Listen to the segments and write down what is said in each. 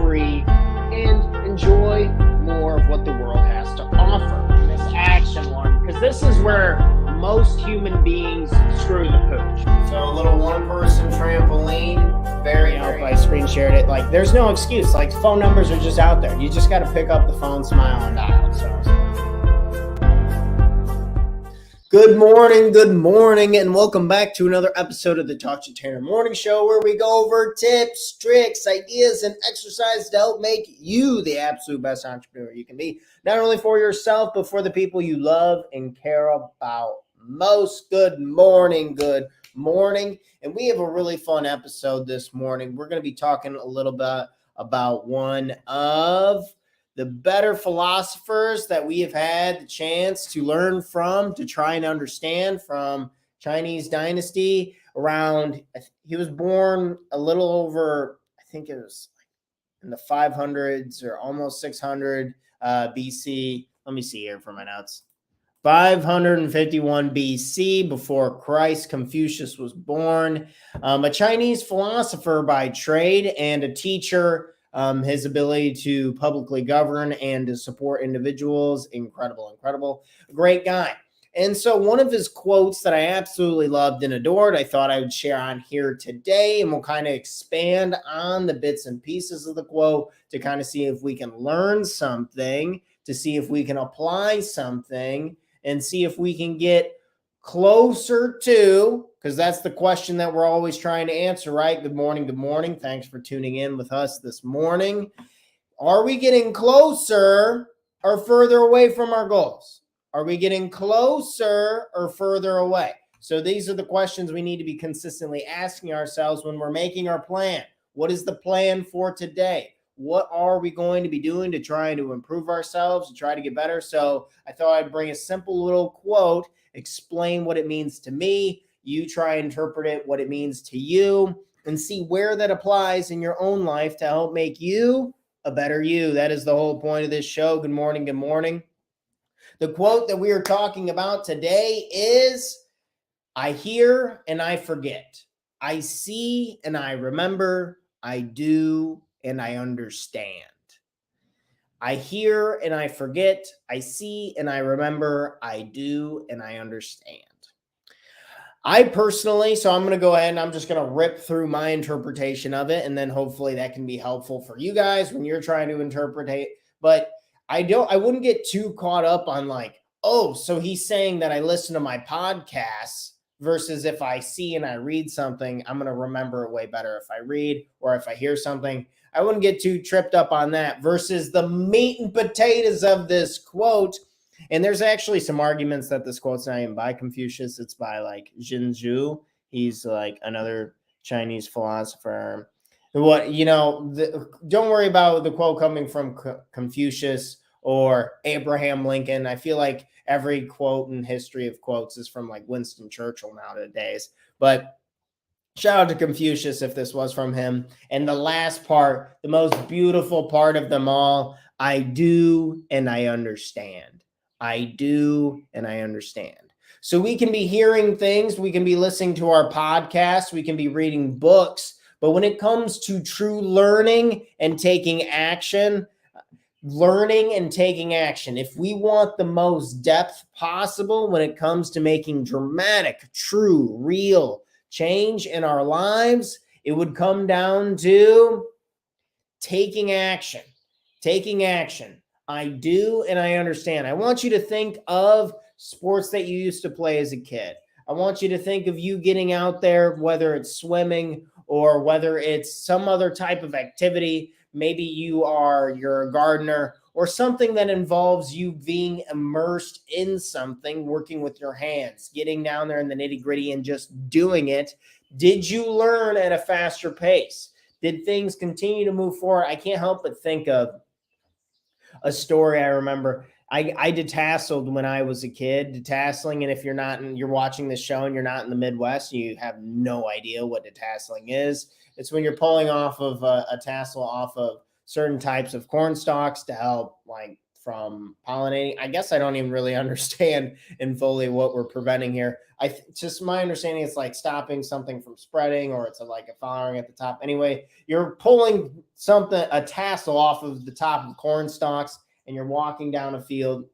free, and enjoy more of what the world has to offer in this action one, because this is where most human beings screw the pooch. So a little one-person trampoline, very I screen shared it. Like, there's no excuse. Like, phone numbers are just out there. You just got to pick up the phone, smile, and dial. So. Good morning, and welcome back to another episode of the Talk to Tanner Morning Show, where we go over tips, tricks, ideas, and exercises to help make you the absolute best entrepreneur you can be, not only for yourself, but for the people you love and care about most. Good morning, and we have a really fun episode this morning. We're going to be talking a little bit about one of the better philosophers that we have had the chance to learn from, to try and understand, from Chinese dynasty around. He was born a little over, I think it was in the 500s or almost 600 BC. Let me see here for my notes. 551 BC, before Christ. Confucius was born, a Chinese philosopher by trade and a teacher. His ability to publicly govern and to support individuals, incredible, great guy. And so one of his quotes that I absolutely loved and adored, I thought I would share on here today, and we'll kind of expand on the bits and pieces of the quote to kind of see if we can learn something, to see if we can apply something, and see if we can get closer to, because that's the question that we're always trying to answer, right? Good morning. Thanks for tuning in with us this morning. Are we getting closer or further away from our goals? Are we getting closer or further away? So these are the questions we need to be consistently asking ourselves when we're making our plan. What is the plan for today? What are we going to be doing to try to improve ourselves, to try to get better? So I thought I'd bring a simple little quote, explain what it means to me. You try and interpret it, what it means to you, and see where that applies in your own life to help make you a better you. That is the whole point of this show. Good morning. The quote that we are talking about today is, I hear and I forget. I see and I remember. I do and I understand. I hear and I forget. I see and I remember. I do and I understand. I personally, so I'm going to go ahead and I'm just going to rip through my interpretation of it, and then hopefully that can be helpful for you guys when you're trying to interpret it. But I wouldn't get too caught up on like, oh, so he's saying that I listen to my podcasts versus if I see and I read something, I'm going to remember it way better if I read or if I hear something. I wouldn't get too tripped up on that versus the meat and potatoes of this quote. And there's actually some arguments that this quote's not even by Confucius. It's by like Zhu. He's like another Chinese philosopher. Don't worry about the quote coming from Confucius or Abraham Lincoln. I feel like every quote in history of quotes is from like Winston Churchill nowadays. But shout out to Confucius if this was from him. And the last part, the most beautiful part of them all, I do and I understand. I do and I understand. So we can be hearing things, we can be listening to our podcasts, we can be reading books, but when it comes to true learning and taking action, if we want the most depth possible when it comes to making dramatic, true, real change in our lives, it would come down to taking action. I do and I understand. I want you to think of sports that you used to play as a kid. I want you to think of you getting out there, whether it's swimming or whether it's some other type of activity. Maybe you're a gardener or something that involves you being immersed in something, working with your hands, getting down there in the nitty-gritty and just doing it. Did you learn at a faster pace? Did things continue to move forward? I can't help but think of a story I remember. I detasseled when I was a kid, detasseling. And if you're watching this show and you're not in the Midwest, you have no idea what detasseling is. It's when you're pulling off of a tassel off of certain types of corn stalks to help like from pollinating. I guess I don't even really understand in fully what we're preventing here. Just my understanding, it's like stopping something from spreading, or it's like a flowering at the top. Anyway, you're pulling a tassel off of the top of corn stalks, and you're walking down a field.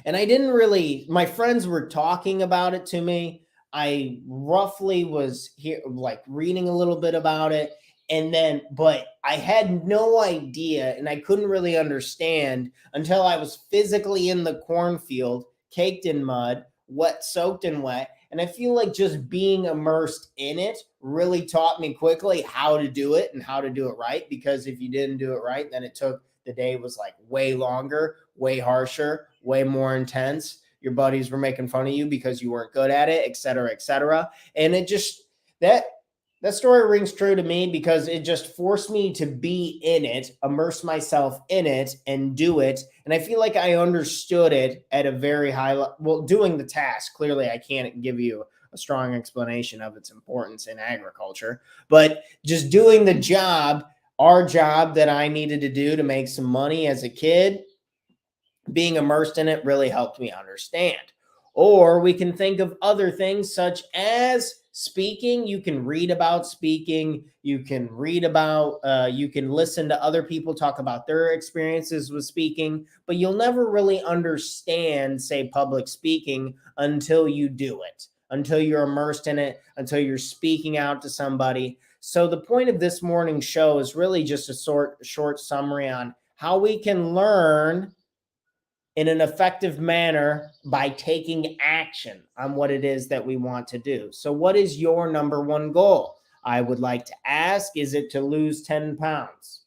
And I didn't really, my friends were talking about it to me. I roughly was here, like reading a little bit about it. And then, but I had no idea, and I couldn't really understand until I was physically in the cornfield, caked in mud, wet, soaked in wet. And I feel like just being immersed in it really taught me quickly how to do it and how to do it right. Because if you didn't do it right, then the day was like way longer, way harsher, way more intense. Your buddies were making fun of you because you weren't good at it, et cetera, et cetera. And it just, that story rings true to me because it just forced me to be in it, immerse myself in it, and do it. And I feel like I understood it at a very high level. Well, doing the task, clearly I can't give you a strong explanation of its importance in agriculture, but just doing the job, our job that I needed to do to make some money as a kid, being immersed in it really helped me understand. Or we can think of other things such as speaking. You can read about speaking. You can you can listen to other people talk about their experiences with speaking, but you'll never really understand, say, public speaking until you do it, until you're immersed in it, until you're speaking out to somebody. So the point of this morning's show is really just a short summary on how we can learn in an effective manner by taking action on what it is that we want to do. So what is your number one goal? I would like to ask, is it to lose 10 pounds?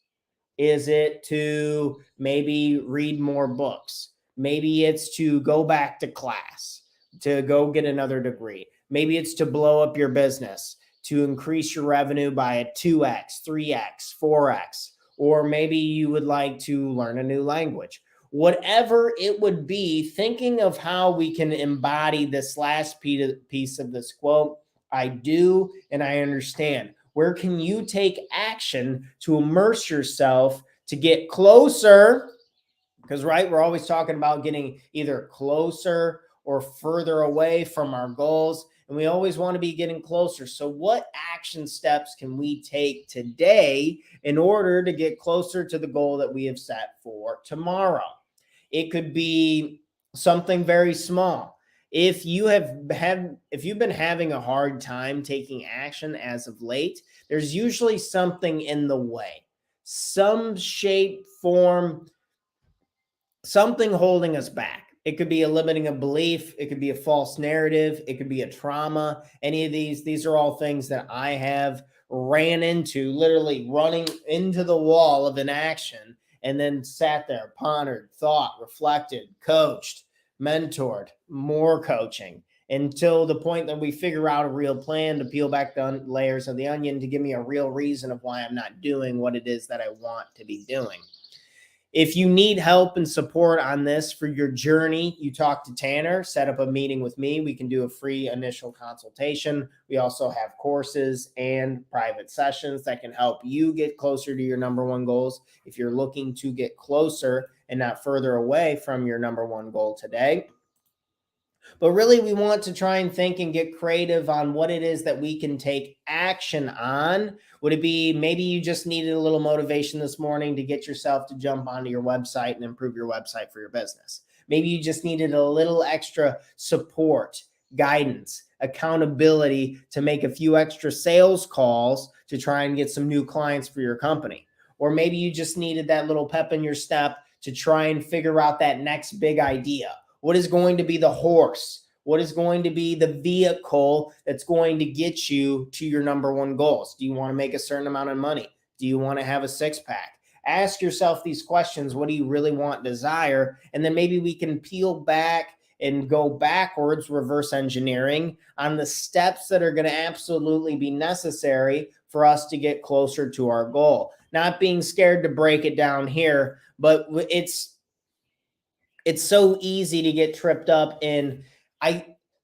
Is it to maybe read more books? Maybe it's to go back to class, to go get another degree. Maybe it's to blow up your business, to increase your revenue by a 2x, 3x, 4x, or maybe you would like to learn a new language. Whatever it would be, thinking of how we can embody this last piece of this quote, I do and I understand. Where can you take action to immerse yourself to get closer? Because, right, we're always talking about getting either closer or further away from our goals. And we always want to be getting closer. So what action steps can we take today in order to get closer to the goal that we have set for tomorrow? It could be something very small. If you've been having a hard time taking action as of late, there's usually something in the way, some shape, form, something holding us back. It could be a limiting of belief. It could be a false narrative. It could be a trauma. Any of these are all things that I have ran into, literally running into the wall of inaction, and then sat there, pondered, thought, reflected, coached, mentored, more coaching, until the point that we figure out a real plan to peel back the layers of the onion to give me a real reason of why I'm not doing what it is that I want to be doing. If you need help and support on this for your journey, you talk to Tanner, set up a meeting with me. We can do a free initial consultation. We also have courses and private sessions that can help you get closer to your number one goals. If you're looking to get closer and not further away from your number one goal today. But really, we want to try and think and get creative on what it is that we can take action on. Would it be maybe you just needed a little motivation this morning to get yourself to jump onto your website and improve your website for your business? Maybe you just needed a little extra support, guidance, accountability to make a few extra sales calls to try and get some new clients for your company. Or maybe you just needed that little pep in your step to try and figure out that next big idea. What is going to be the horse? What is going to be the vehicle that's going to get you to your number one goals? Do you want to make a certain amount of money? Do you want to have a six-pack? Ask yourself these questions. What do you really want, desire? And then maybe we can peel back and go backwards, reverse engineering on the steps that are going to absolutely be necessary for us to get closer to our goal. Not being scared to break it down here, but it's so easy to get tripped up in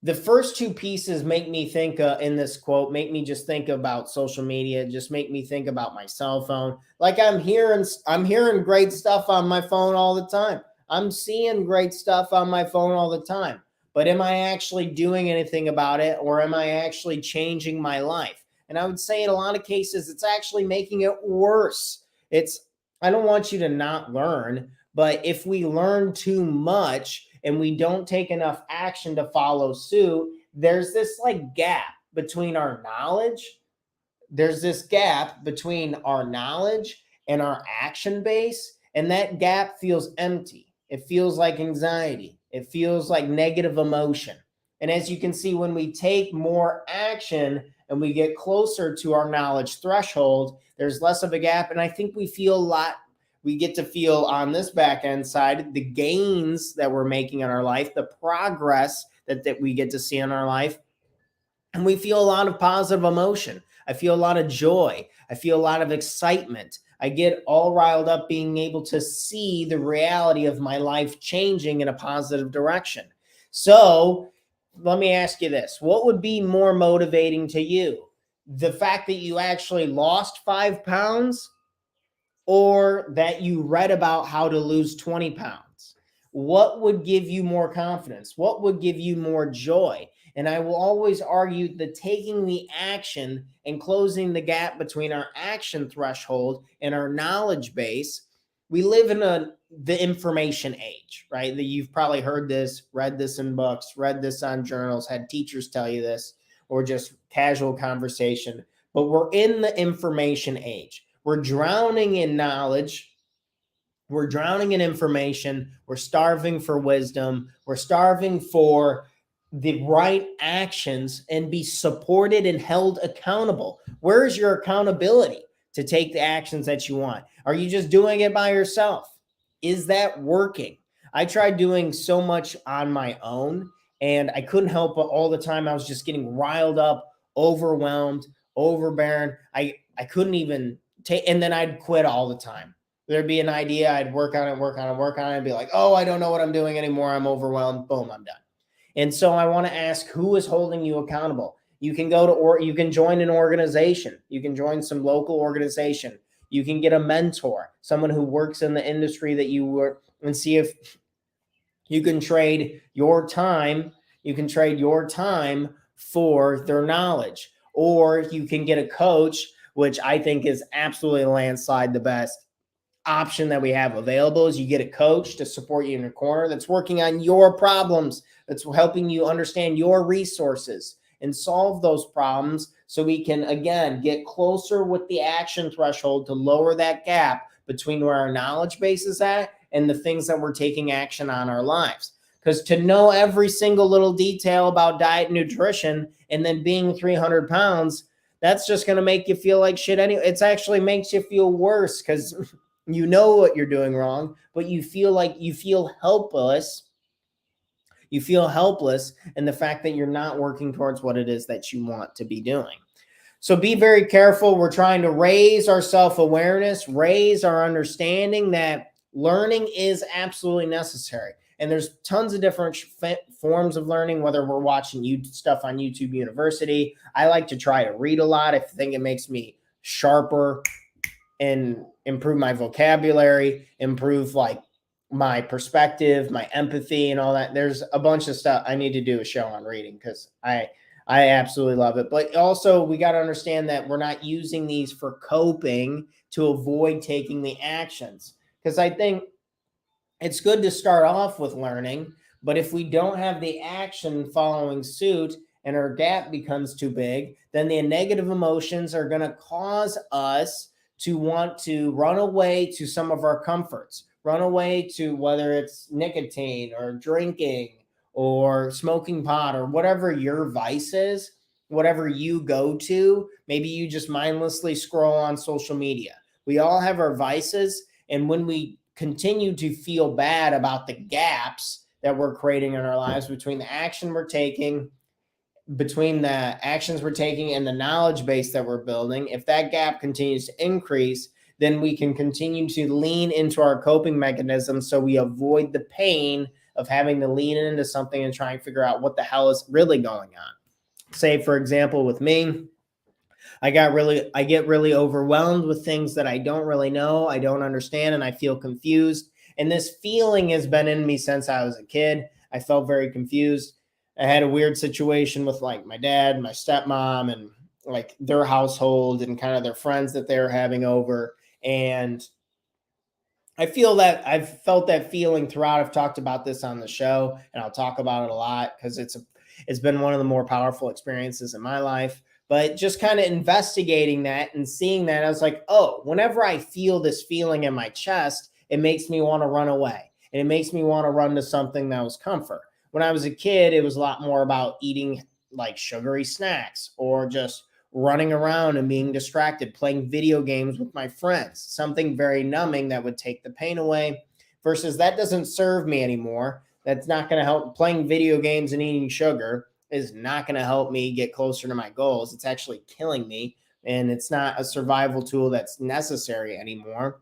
The first two pieces make me think in this quote, make me just think about social media, just make me think about my cell phone. Like I'm hearing great stuff on my phone all the time. I'm seeing great stuff on my phone all the time. But am I actually doing anything about it, or am I actually changing my life? And I would say in a lot of cases, it's actually making it worse. I don't want you to not learn, but if we learn too much and we don't take enough action to follow suit, there's this like gap between our knowledge. There's this gap between our knowledge and our action base. And that gap feels empty. It feels like anxiety. It feels like negative emotion. And as you can see, when we take more action and we get closer to our knowledge threshold, there's less of a gap. And I think we get to feel on this back end side the gains that we're making in our life, the progress that we get to see in our life. And we feel a lot of positive emotion. I feel a lot of joy. I feel a lot of excitement. I get all riled up being able to see the reality of my life changing in a positive direction. So let me ask you this. What would be more motivating to you? The fact that you actually lost 5 pounds, or that you read about how to lose 20 pounds? What would give you more confidence? What would give you more joy? And I will always argue that taking the action and closing the gap between our action threshold and our knowledge base, we live in the information age, right? That you've probably heard this, read this in books, read this on journals, had teachers tell you this, or just casual conversation. But we're in the information age. We're drowning in knowledge. We're drowning in information. We're starving for wisdom. We're starving for the right actions and be supported and held accountable. Where's your accountability to take the actions that you want? Are you just doing it by yourself? Is that working? I tried doing so much on my own, and I couldn't help but all the time I was just getting riled up, overwhelmed, overbearing. I couldn't even take, and then I'd quit all the time. There'd be an idea, I'd work on it, and be like, oh, I don't know what I'm doing anymore. I'm overwhelmed. Boom, I'm done. And so I want to ask, who is holding you accountable? You can you can join an organization. You can join some local organization. You can get a mentor, someone who works in the industry that you work, and see if you can trade your time. You can trade your time for their knowledge, or you can get a coach, which I think is absolutely landslide the best option that we have available. Is you get a coach to support you in your corner that's working on your problems, that's helping you understand your resources and solve those problems, so we can again get closer with the action threshold to lower that gap between where our knowledge base is at and the things that we're taking action on our lives. Because to know every single little detail about diet and nutrition and then being 300 pounds, that's just going to make you feel like shit anyway. It actually makes you feel worse, because you know what you're doing wrong, but you feel helpless. You feel helpless in the fact that you're not working towards what it is that you want to be doing. So be very careful. We're trying to raise our self-awareness, raise our understanding that learning is absolutely necessary. And there's tons of different forms of learning, whether we're watching stuff on YouTube University. I like to try to read a lot. I think it makes me sharper and improve my vocabulary, improve like my perspective, my empathy, and all that. There's a bunch of stuff. I need to do a show on reading, because I absolutely love it. But also we got to understand that we're not using these for coping to avoid taking the actions. Because I think it's good to start off with learning, but if we don't have the action following suit and our gap becomes too big, then the negative emotions are going to cause us to want to run away to some of our comforts, run away to whether it's nicotine or drinking or smoking pot or whatever your vice is, whatever you go to. Maybe you just mindlessly scroll on social media. We all have our vices. And when we continue to feel bad about the gaps that we're creating in our lives between the actions we're taking and the knowledge base that we're building, if that gap continues to increase, then we can continue to lean into our coping mechanisms so we avoid the pain of having to lean into something and try and figure out what the hell is really going on. Say, for example, with me, I get really overwhelmed with things that I don't really know, I don't understand, and I feel confused. And this feeling has been in me since I was a kid. I felt very confused. I had a weird situation with like my dad, my stepmom, and like their household and kind of their friends that they were having over. And I feel that I've felt that feeling throughout. I've talked about this on the show, and I'll talk about it a lot because it's been one of the more powerful experiences in my life. But just kind of investigating that and seeing that, I was like, oh, whenever I feel this feeling in my chest, it makes me want to run away. And it makes me want to run to something that was comfort. When I was a kid, it was a lot more about eating like sugary snacks or just running around and being distracted, playing video games with my friends, something very numbing that would take the pain away, versus that doesn't serve me anymore. That's not going to help. Playing video games and eating sugar is not going to help me get closer to my goals. It's actually killing me, and it's not a survival tool that's necessary anymore.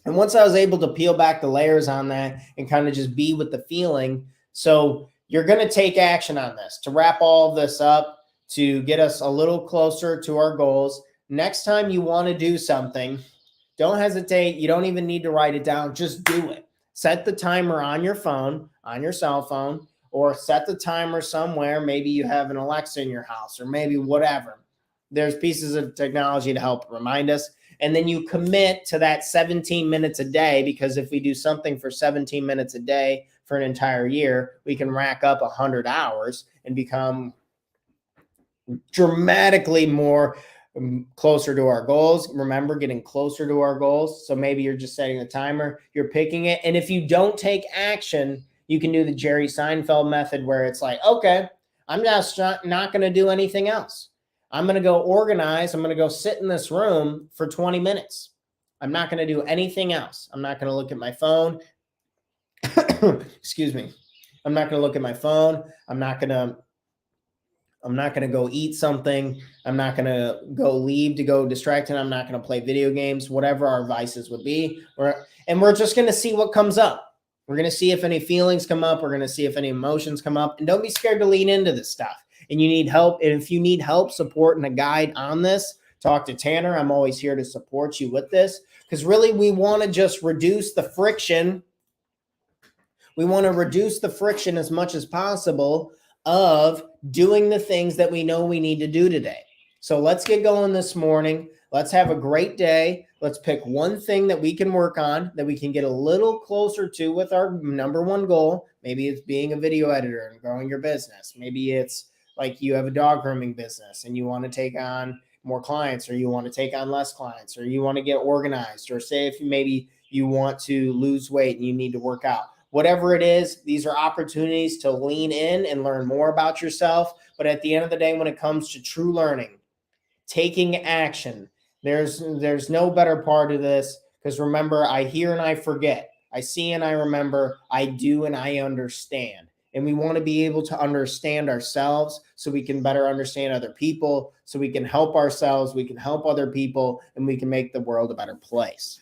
And once I was able to peel back the layers on that and kind of just be with the feeling, so you're going to take action on this to wrap all of this up to get us a little closer to our goals. Next time you want to do something, don't hesitate. You don't even need to write it down. Just do it. Set the timer on your phone, on your cell phone, or set the timer somewhere. Maybe you have an Alexa in your house or maybe whatever. There's pieces of technology to help remind us. And then you commit to that 17 minutes a day, because if we do something for 17 minutes a day for an entire year, we can rack up 100 hours and become dramatically more closer to our goals. Remember, getting closer to our goals. So maybe you're just setting the timer, you're picking it. And if you don't take action, you can do the Jerry Seinfeld method where it's like, okay, I'm just not going to do anything else. I'm going to go organize. I'm going to go sit in this room for 20 minutes. I'm not going to do anything else. I'm not going to look at my phone. Excuse me. I'm not going to look at my phone. I'm not going to go eat something. I'm not going to go leave to go distracted. I'm not going to play video games, whatever our vices would be. And we're just going to see what comes up. We're going to see if any feelings come up. We're going to see if any emotions come up. And don't be scared to lean into this stuff. And you need help. And if you need help, support, and a guide on this, talk to Tanner. I'm always here to support you with this, because really we want to just reduce the friction. We want to reduce the friction as much as possible of doing the things that we know we need to do today. So let's get going this morning. Let's have a great day. Let's pick one thing that we can work on, that we can get a little closer to with our number one goal. Maybe it's being a video editor and growing your business. Maybe it's like you have a dog grooming business and you want to take on more clients, or you want to take on less clients, or you want to get organized, or say if maybe you want to lose weight and you need to work out. Whatever it is, these are opportunities to lean in and learn more about yourself. But at the end of the day, when it comes to true learning, taking action, there's no better part of this, because remember, I hear and I forget. I see and I remember. I do and I understand. And we want to be able to understand ourselves so we can better understand other people, so we can help ourselves, we can help other people, and we can make the world a better place.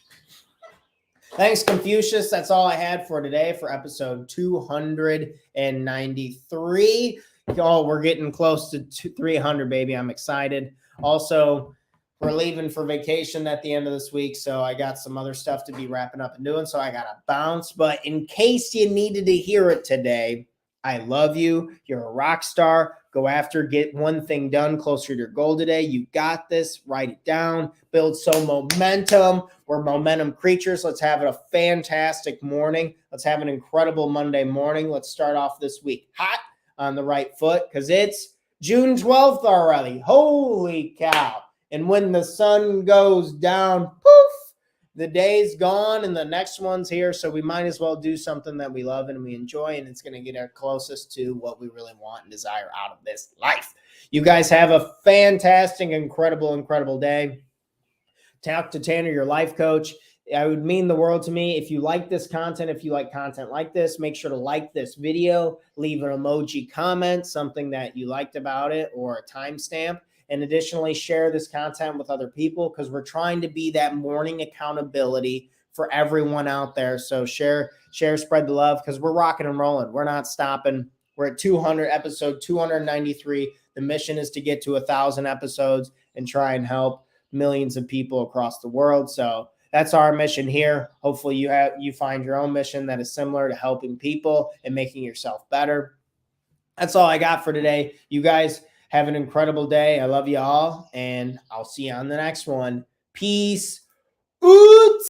Thanks, Confucius. That's all I had for today for episode 293. Oh, we're getting close to 300, baby. I'm excited. Also, we're leaving for vacation at the end of this week, so I got some other stuff to be wrapping up and doing, so I got to bounce. But in case you needed to hear it today, I love you. You're a rock star. Go after, get one thing done closer to your goal today. You got this. Write it down. Build some momentum. We're momentum creatures. Let's have a fantastic morning. Let's have an incredible Monday morning. Let's start off this week hot on the right foot, because it's June 12th already. Holy cow. And when the sun goes down, poof, the day's gone and the next one's here. So we might as well do something that we love and we enjoy, and it's going to get our closest to what we really want and desire out of this life. You guys have a fantastic, incredible day. Talk to Tanner, your life coach. It would mean the world to me if you like this content. If you like content like this, make sure to like this video, leave an emoji comment, something that you liked about it, or a timestamp. And additionally, share this content with other people, because we're trying to be that morning accountability for everyone out there. So share, spread the love, because we're rocking and rolling. We're not stopping. We're at 200, episode 293. The mission is to get to 1,000 episodes and try and help millions of people across the world. So that's our mission here. Hopefully you find your own mission that is similar to helping people and making yourself better. That's all I got for today. You guys have an incredible day. I love you all, and I'll see you on the next one. Peace. Oots.